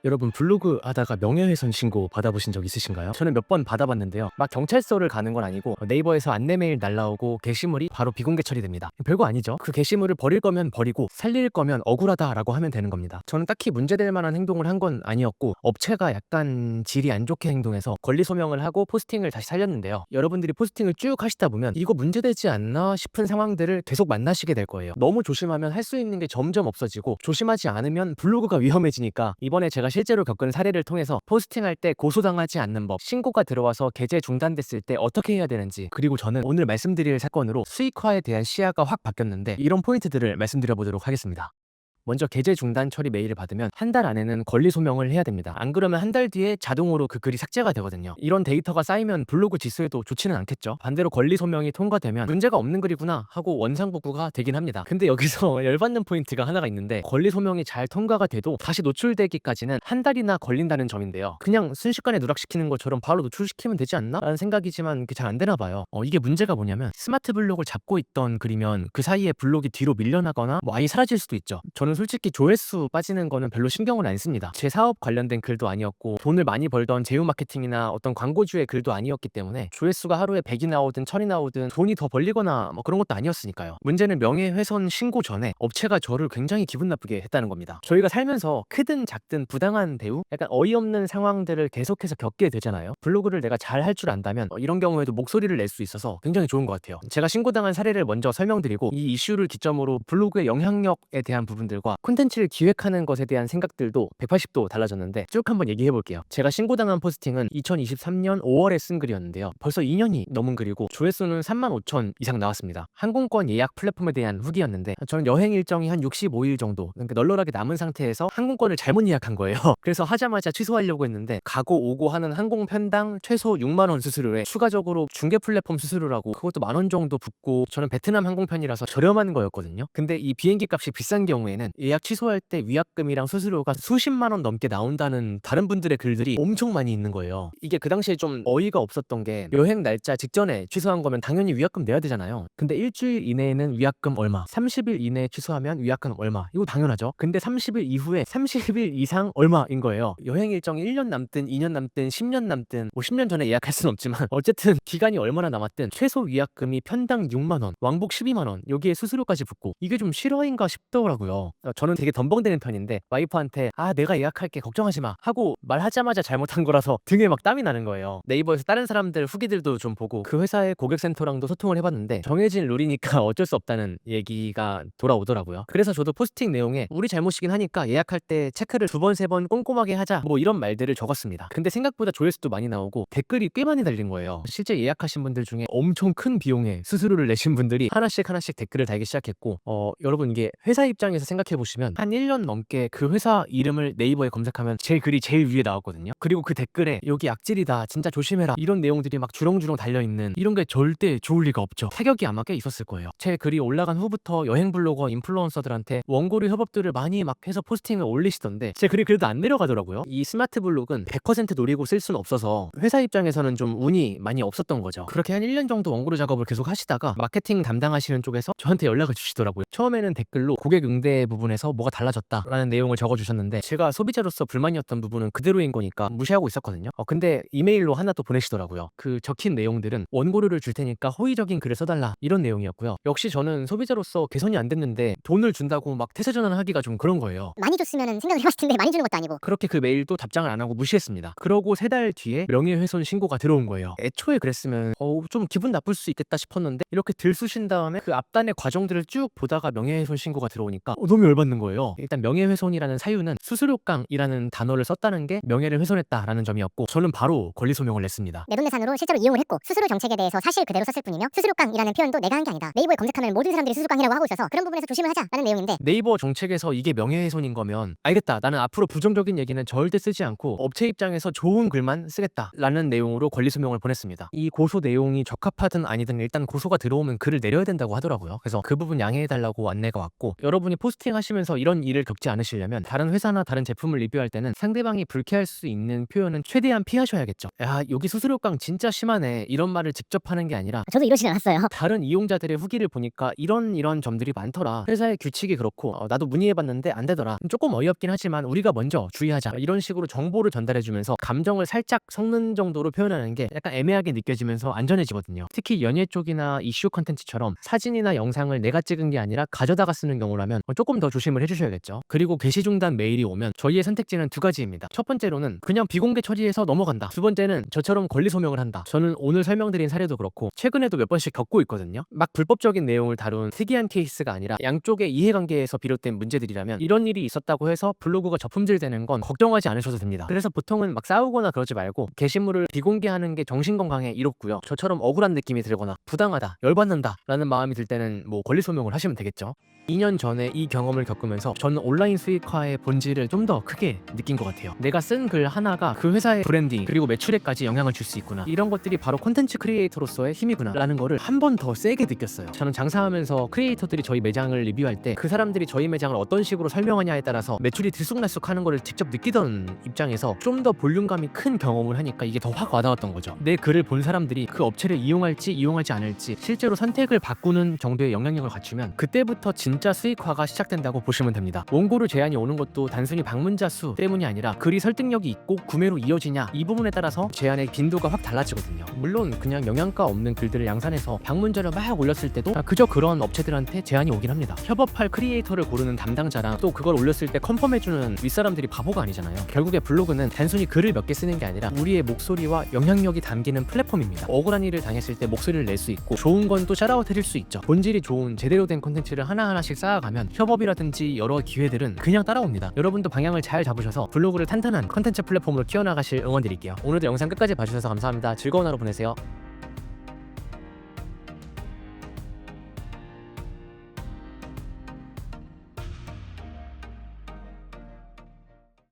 여러분 블로그 하다가 명예훼손 신고 받아보신 적 있으신가요? 저는 몇 번 받아봤는데요. 막 경찰서를 가는 건 아니고 네이버에서 안내 메일 날라오고 게시물이 바로 비공개 처리됩니다. 별거 아니죠. 그 게시물을 버릴 거면 버리고 살릴 거면 억울하다라고 하면 되는 겁니다. 저는 딱히 문제될 만한 행동을 한 건 아니었고 업체가 약간 질이 안 좋게 행동해서 권리 소명을 하고 포스팅을 다시 살렸는데요. 여러분들이 포스팅을 쭉 하시다 보면 이거 문제되지 않나 싶은 상황들을 계속 만나시게 될 거예요. 너무 조심하면 할 수 있는 게 점점 없어지고 조심하지 않으면 블로그가 위험해지니까 이번에 제가 실제로 겪은 사례를 통해서 포스팅할 때 고소당하지 않는 법, 신고가 들어와서 계좌 중단됐을 때 어떻게 해야 되는지, 그리고 저는 오늘 말씀드릴 사건으로 수익화에 대한 시야가 확 바뀌었는데 이런 포인트들을 말씀드려 보도록 하겠습니다. 먼저 계좌 중단 처리 메일을 받으면 한 달 안에는 권리 소명을 해야 됩니다. 안 그러면 한 달 뒤에 자동으로 그 글이 삭제가 되거든요. 이런 데이터가 쌓이면 블로그 지수에도 좋지는 않겠죠. 반대로 권리 소명이 통과되면 문제가 없는 글이구나 하고 원상복구가 되긴 합니다. 근데 여기서 열받는 포인트가 하나가 있는데, 권리 소명이 잘 통과가 돼도 다시 노출되기까지는 한 달이나 걸린다는 점인데요. 그냥 순식간에 누락시키는 것처럼 바로 노출시키면 되지 않나? 라는 생각이지만 그게 잘 안 되나 봐요. 이게 문제가 뭐냐면, 스마트 블록을 잡고 있던 글이면 그 사이에 블록이 뒤로 밀려나거나 아예 사라질 수도 있죠. 저는 솔직히 조회수 빠지는 거는 별로 신경을 안 씁니다. 제 사업 관련된 글도 아니었고 돈을 많이 벌던 제휴 마케팅이나 어떤 광고주의 글도 아니었기 때문에 조회수가 하루에 100이 나오든 1000이 나오든 돈이 더 벌리거나 그런 것도 아니었으니까요. 문제는 명예훼손 신고 전에 업체가 저를 굉장히 기분 나쁘게 했다는 겁니다. 저희가 살면서 크든 작든 부당한 대우, 약간 어이없는 상황들을 계속해서 겪게 되잖아요. 블로그를 내가 잘 할 줄 안다면 이런 경우에도 목소리를 낼 수 있어서 굉장히 좋은 것 같아요. 제가 신고당한 사례를 먼저 설명드리고, 이 이슈를 기점으로 블로그의 영향력에 대한 부분들과 콘텐츠를 기획하는 것에 대한 생각들도 180도 달라졌는데 쭉 한번 얘기해 볼게요. 제가 신고당한 포스팅은 2023년 5월에 쓴 글이었는데요. 벌써 2년이 넘은 글이고 조회수는 35,000 이상 나왔습니다. 항공권 예약 플랫폼에 대한 후기였는데, 저는 여행 일정이 한 65일 정도, 그러니까 널널하게 남은 상태에서 항공권을 잘못 예약한 거예요. 그래서 하자마자 취소하려고 했는데, 가고 오고 하는 항공 편당 최소 6만 원 수수료에 추가적으로 중개 플랫폼 수수료라고 그것도 10,000원 정도 붙고, 저는 베트남 항공편이라서 저렴한 거였거든요. 근데 이 비행기 값이 비싼 경우에는 예약 취소할 때 위약금이랑 수수료가 수십만 원 넘게 나온다는 다른 분들의 글들이 엄청 많이 있는 거예요. 이게 그 당시에 좀 어이가 없었던 게, 여행 날짜 직전에 취소한 거면 당연히 위약금 내야 되잖아요. 근데 일주일 이내에는 위약금 얼마, 30일 이내에 취소하면 위약금 얼마, 이거 당연하죠. 근데 30일 이후에 30일 이상 얼마인 거예요. 여행 일정이 1년 남든 2년 남든 10년 남든, 10년 전에 예약할 순 없지만 어쨌든 기간이 얼마나 남았든 최소 위약금이 편당 6만 원, 왕복 12만 원, 여기에 수수료까지 붙고, 이게 좀 실화인가 싶더라고요. 저는 되게 덤벙대는 편인데 와이프한테 내가 예약할게 걱정하지 마 하고 말하자마자 잘못한 거라서 등에 막 땀이 나는 거예요. 네이버에서 다른 사람들 후기들도 좀 보고 그 회사의 고객센터랑도 소통을 해봤는데 정해진 룰이니까 어쩔 수 없다는 얘기가 돌아오더라고요. 그래서 저도 포스팅 내용에 우리 잘못이긴 하니까 예약할 때 체크를 2번 3번 꼼꼼하게 하자, 이런 말들을 적었습니다. 근데 생각보다 조회수도 많이 나오고 댓글이 꽤 많이 달린 거예요. 실제 예약하신 분들 중에 엄청 큰 비용에 수수료를 내신 분들이 하나씩 하나씩 댓글을 달기 시작했고, 여러분 이게 회사 입장에서 생각해 보시면 한 1년 넘게 그 회사 이름을 네이버에 검색하면 제 글이 제일 위에 나왔거든요. 그리고 그 댓글에 여기 악질이다, 진짜 조심해라, 이런 내용들이 막 주렁주렁 달려있는, 이런 게 절대 좋을 리가 없죠. 타격이 아마 꽤 있었을 거예요. 제 글이 올라간 후부터 여행 블로거 인플루언서들한테 원고료 협업들을 많이 막 해서 포스팅을 올리시던데 제 글이 그래도 안 내려가더라고요. 이 스마트 블록은 100% 노리고 쓸 수는 없어서 회사 입장에서는 좀 운이 많이 없었던 거죠. 그렇게 한 1년 정도 원고료 작업을 계속 하시다가 마케팅 담당하시는 쪽에서 저한테 연락을 주시더라고요. 처음에는 댓글로 고객 응대 부분에서 뭐가 달라졌다라는 내용을 적어주셨는데, 제가 소비자로서 불만이었던 부분은 그대로인 거니까 무시하고 있었거든요. 근데 이메일로 하나 또 보내시더라고요. 그 적힌 내용들은 원고료를 줄 테니까 호의적인 글을 써달라, 이런 내용이었고요. 역시 저는 소비자로서 개선이 안 됐는데 돈을 준다고 막 태세전환하기가 좀 그런 거예요. 많이 줬으면은 생각을 해봤을 텐데 많이 주는 것도 아니고. 그렇게 그 메일도 답장을 안 하고 무시했습니다. 그러고 3달 뒤에 명예훼손 신고가 들어온 거예요. 애초에 그랬으면 좀 기분 나쁠 수 있겠다 싶었는데, 이렇게 들쑤신 다음에 그 앞단의 과정들을 쭉 보다가 명예훼손 신고가 들어오니까 너무 열받는 거예요. 일단 명예훼손이라는 사유는 수수료깡이라는 단어를 썼다는 게 명예를 훼손했다라는 점이었고, 저는 바로 권리 소명을 냈습니다. 내돈내산으로 실제로 이용을 했고 수수료 정책에 대해서 사실 그대로 썼을 뿐이며 수수료깡이라는 표현도 내가 한 게 아니다. 네이버에 검색하면 모든 사람들이 수수료깡이라고 하고 있어서 그런 부분에서 조심을 하자라는 내용인데, 네이버 정책에서 이게 명예훼손인 거면 알겠다, 나는 앞으로 부정적인 얘기는 절대 쓰지 않고 업체 입장에서 좋은 글만 쓰겠다라는 내용으로 권리 소명을 보냈습니다. 이 고소 내용이 적합하든 아니든 일단 고소가 들어오면 글을 내려야 된다고 하더라고요. 그래서 그 부분 양해해달라고 안내가 왔고, 여러분이 포스팅 하시면서 이런 일을 겪지 않으시려면 다른 회사나 다른 제품을 리뷰할 때는 상대방이 불쾌할 수 있는 표현은 최대한 피하셔야겠죠. 야, 여기 수수료깡 진짜 심하네. 이런 말을 직접 하는 게 아니라 저도 이러진 않았어요. 다른 이용자들의 후기를 보니까 이런 점들이 많더라. 회사의 규칙이 그렇고 나도 문의해봤는데 안 되더라. 조금 어이없긴 하지만 우리가 먼저 주의하자. 이런 식으로 정보를 전달해주면서 감정을 살짝 섞는 정도로 표현하는 게 약간 애매하게 느껴지면서 안전해지거든요. 특히 연예 쪽이나 이슈 컨텐츠처럼 사진이나 영상을 내가 찍은 게 아니라 가져다가 쓰는 경우라면 조금 더 조심을 해주셔야겠죠. 그리고 게시 중단 메일이 오면 저희의 선택지는 두 가지입니다. 첫 번째로는 그냥 비공개 처리해서 넘어간다. 두 번째는 저처럼 권리 소명을 한다. 저는 오늘 설명드린 사례도 그렇고 최근에도 몇 번씩 겪고 있거든요. 막 불법적인 내용을 다룬 특이한 케이스가 아니라 양쪽의 이해관계에서 비롯된 문제들이라면 이런 일이 있었다고 해서 블로그가 저품질되는 건 걱정하지 않으셔도 됩니다. 그래서 보통은 막 싸우거나 그러지 말고 게시물을 비공개하는 게 정신건강에 이롭고요. 저처럼 억울한 느낌이 들거나 부당하다, 열받는다 라는 마음이 들 때는 뭐 권리 소명을 하시면 되겠죠. 2년 전에 이 경험을 겪으면서 저는 온라인 수익화의 본질을 좀 더 크게 느낀 것 같아요. 내가 쓴 글 하나가 그 회사의 브랜딩 그리고 매출에까지 영향을 줄 수 있구나. 이런 것들이 바로 콘텐츠 크리에이터로서의 힘이구나 라는 거를 한 번 더 세게 느꼈어요. 저는 장사하면서 크리에이터들이 저희 매장을 리뷰할 때 그 사람들이 저희 매장을 어떤 식으로 설명하냐에 따라서 매출이 들쑥날쑥 하는 거를 직접 느끼던 입장에서 좀 더 볼륨감이 큰 경험을 하니까 이게 더 확 와닿았던 거죠. 내 글을 본 사람들이 그 업체를 이용할지 이용하지 않을지 실제로 선택을 바꾸는 정도의 영향력을 갖추면 그때부터 진짜 수익화가 시작된다고 보시면 됩니다. 원고를 제안이 오는 것도 단순히 방문자 수 때문이 아니라 글이 설득력이 있고 구매로 이어지냐 이 부분에 따라서 제안의 빈도가 확 달라지거든요. 물론 그냥 영양가 없는 글들을 양산해서 방문자를 막 올렸을 때도 그저 그런 업체들한테 제안이 오긴 합니다. 협업할 크리에이터를 고르는 담당자랑 또 그걸 올렸을 때 컨펌해주는 윗사람들이 바보가 아니잖아요. 결국에 블로그는 단순히 글을 몇 개 쓰는 게 아니라 우리의 목소리와 영향력이 담기는 플랫폼입니다. 억울한 일을 당했을 때 목소리를 낼 수 있고 좋은 건 또 샤라웃 해줄 수 있죠. 본질이 좋은 제대로 된 콘텐츠를 하나하나씩 쌓아가면 협업이라든지 여러 기회들은 그냥 따라옵니다. 여러분도 방향을 잘 잡으셔서 블로그를 탄탄한 콘텐츠 플랫폼으로 키워나가실 응원드릴게요. 오늘도 영상 끝까지 봐주셔서 감사합니다. 즐거운 하루 보내세요.